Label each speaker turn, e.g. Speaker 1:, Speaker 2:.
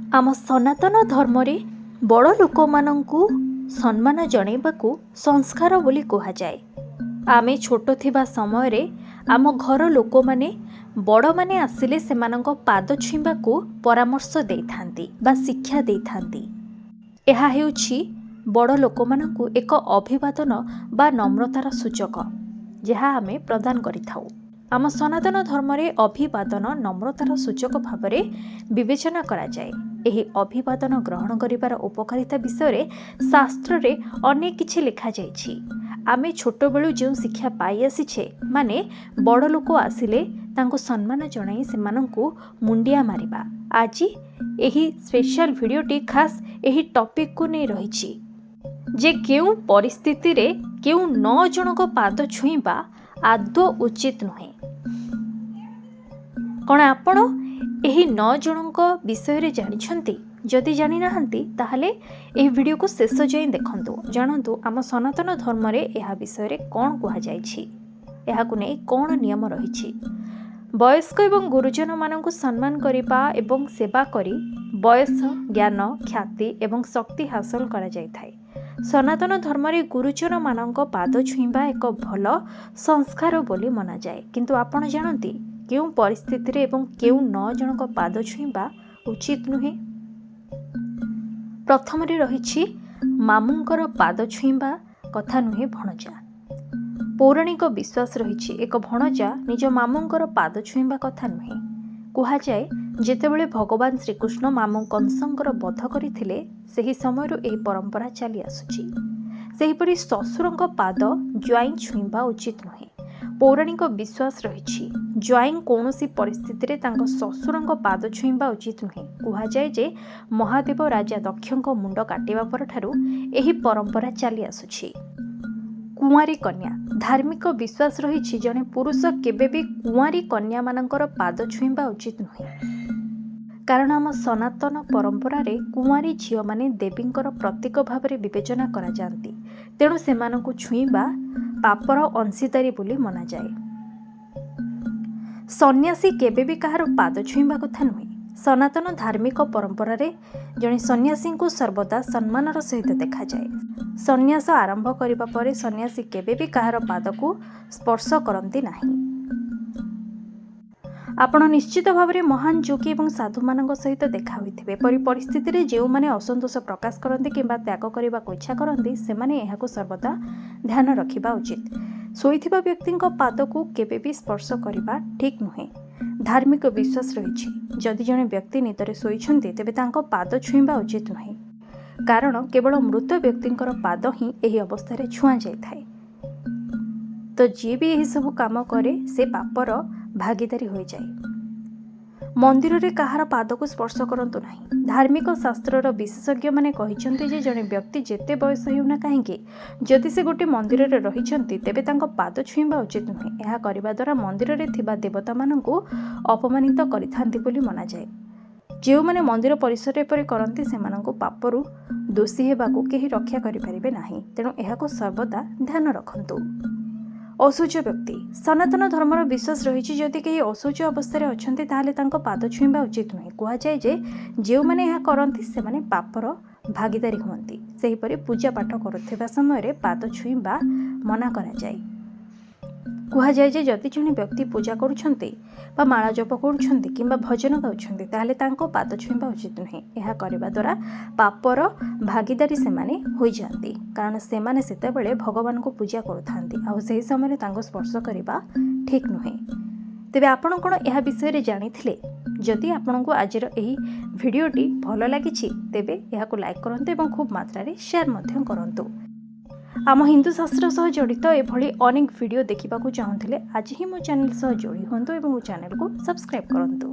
Speaker 1: आम सनातन धर्म रे बड़ लोक मानंकु सम्मान जणैबाकु संस्कार बोली कहा जाए। आमे छोट थिबा समय रे आम घर लोक माने बड़ माने आसिले सेमानंक पाद छुईबाकु परामर्श देइथांती बा शिक्षा देइथांती। एहा हेउछि बड़ लोक मानंकु एक अभिवादन बा नम्रतार सूचक जहा आमे प्रदान करिथाउ। आम सनातन धर्म रे अभिवादन नम्रतार सूचक भाव विवेचना करा जाए। एही अभिवादन ग्रहण करिबार उपकारिता विषय रे शास्त्र रे अनेक किछि लिखा जाइछि। आमे छोट बेलु जो शिक्षा पाई आसीछे माने बड़ लोक आसिले तांको सम्मान जणाई सेमानंकु मुंडिया मारिबा। आज एही स्पेशल वीडियोटी खास एही टॉपिक को नै रहिछि जे केउ परिस्थिति रे केउ 9 जनक पाद छुईबा आदौ उचित नुहे। कौन आपण एही 9 जनक विषय रे जानिछंती? जदि जानि नाहंती ताहले एही वीडियो को शेष जाय देखंतु, जानंतु आम सनातन धर्म रे एहा विषय रे कोन कुहा जायछि, एहाकु नै कोन नियम रहिछि। वयस्क एवं गुरुजन मानंकु सम्मान करिबा एवं सेवा करी बयस ज्ञान ख्याति एवं शक्ति हासिल करा जाय थाए। सनातन धर्म रे गुरुजन मानंक पाद छुईबा एक भल संस्कार बोली मना जाए। किंतु आपण जानंती केउ परिस्थिति रे एवं केउ 9 जनक पाद छुईबा उचित नुहे। प्रथम रे रहिछि मामुंकर पाद छुईबा कथा नुहे भणजा। पौराणिक विश्वास रहिछि एक भणजा निज मामुंकर पाद छुईबा कथा नुहे। कुहा जाए जेतेबेले भगवान श्रीकृष्ण मामू कंसंकर वध करथिले सेही समयरु एही परंपरा चली आसुछि। सेहीपरि ससुरंक पाद ज्वाई छुईबा उचित नुहे। पौराणिक विश्वास रहिछि ज्वाई कौनसी परिस्थिति रे तांको ससुरंक पाद छुईबा उचित नुहे। कुहा जाए जे महादेव राजा दक्षंक मुंड काटिबा परठारु एही परंपरा चली आसुछि। कुंवारी कन्या धार्मिक विश्वास रहिछि जने पुरुष केबे भी कुंवारी कन्या मानकर पाद छुईबा उचित नुहे। कारण आम सनातन परंपरा रे कुंवारी झियो माने देवींकर प्रतीक भाव रे विवेचना करा जांती, तेणु सेमानंकु छुईबा पापर अंशीदारी बोली मना जाए। सन्यासी केबे भी कहार पाद छुईबा कथा नुहे। सनातन धार्मिक परंपरा रे जणे सन्यासी को सर्वदा सम्मानर सहित देखा जाए। सन्यास आरंभ करिबा परे सन्यासी केबे भी कहार पाद को स्पर्श करंती नाही। आपण निश्चित भाव में महान योगी और साधु मान सहित देखा होइथिबे। परि परिस्थिति रे जेउ माने असंतोष प्रकाश करते किंबा त्याग करने को इच्छा करते सेमाने एहाको सर्वदा ध्यान रखिबा उचित। सोईथिबा व्यक्तिंक पाद को केबे भी स्पर्श करिबा ठीक नुहे। धार्मिक विश्वास रहिछि जदि जणे व्यक्ति निदरे सोईछन्ति तेबे तांको पाद छुईबा उचित नुहे। कारण केवल मृत व्यक्तिंकर पाद ही एही अवस्था रे छुआ जाय थाए। तो जी भी यही सब काम करे से पापर भागीदारी हो जाए। मंदिर रे कहार पाद को स्पर्श करंतु नाही। धार्मिक शास्त्रर विशेषज्ञ माने कहिसंती जे जणे व्यक्ति जेते बयस हेउना काहेकि जदि से गोटे मंदिर रे रहिसंती तेबे तांको पाद छुईबा उचित नुहे। एहा करिबा द्वारा मंदिर रे थिबा देवता मानंकु अपमानित करिथांती बोली मना जाए। जेउ माने मंदिर परिसर रे परे करंती सेमानंकु पापरु दोषी हेबाकु केही रक्षा करि परिबे नाही। तेणु एहाको सर्वदा ध्यान रखंतु। अशौच व्यक्ति सनातन धर्मर विश्वास रही जदि कहीं अशौच अवस्था अच्छे ताहले तांको पाद छुईबा उचित नुहे। कुहा जाए जे जो माने यह करती से माने पापर भागीदारी हुंती। सेहीपरि पूजा पाठ करुवा समय पाद छुईबा मना करा जाए। कुहा जाए जे जदि जणे व्यक्ति पूजा करुछंती बा माला जप करुछंती किंबा भजन गाउछंती ताहले तांको पाद छुईबा उचित नुहे। एहा करिबा द्वारा पापर भागीदारी सेमाने होई जांती। कारण सेमाने सेतेबेले भगवान को पूजा करुथांती आ सेही समय तांको स्पर्श करिबा ठीक नुहे। तेबे आपण कोन एहा विषय रे जानिथिले? जदि आपनको आजिर एही भिडियोटी भल लागिछि तेबे एहाको लाइक करंतु एवं खूब मात्रा रे शेयर मध्यम करंतु। आम हिंदू शास्त्र सह जड़ित एभली अनेक वीडियो देखा चाहूँगे आज ही मो चैनल सह जोड़ी हूँ और चैनल को सब्सक्राइब करंतु।